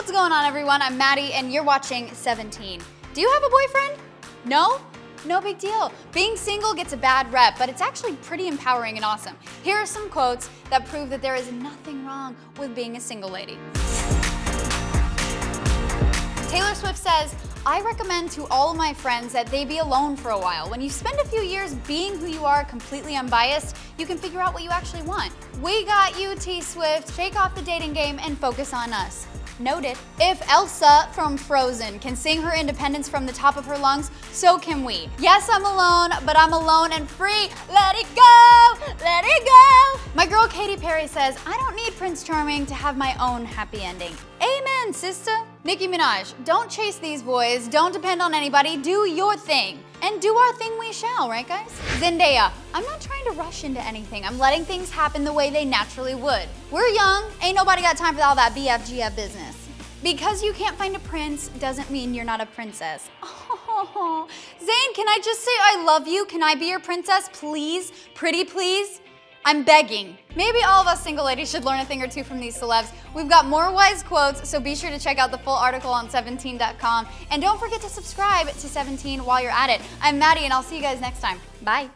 What's going on, everyone? I'm Maddie, and you're watching 17. Do you have a boyfriend? No? No big deal. Being single gets a bad rep, but it's actually pretty empowering and awesome. Here are some quotes that prove that there is nothing wrong with being a single lady. Taylor Swift says, I recommend to all of my friends that they be alone for a while. When you spend a few years being who you are, completely unbiased, you can figure out what you actually want. We got you, T Swift. Shake off the dating game and focus on us. Noted. If Elsa from Frozen can sing her independence from the top of her lungs, so can we. Yes, I'm alone, but I'm alone and free. Let it go, let it go. My girl Katy Perry says, I don't need Prince Charming to have my own happy ending. Amen, sister. Nicki Minaj, don't chase these boys, don't depend on anybody, do your thing. And do our thing we shall, right guys? Zendaya, I'm not trying to rush into anything. I'm letting things happen the way they naturally would. We're young, ain't nobody got time for all that BFGF business. Because you can't find a prince doesn't mean you're not a princess. Oh, Zayn, can I just say I love you? Can I be your princess, please? Pretty please? I'm begging. Maybe all of us single ladies should learn a thing or two from these celebs. We've got more wise quotes, so be sure to check out the full article on 17.com. And don't forget to subscribe to 17 while you're at it. I'm Maddie, and I'll see you guys next time. Bye.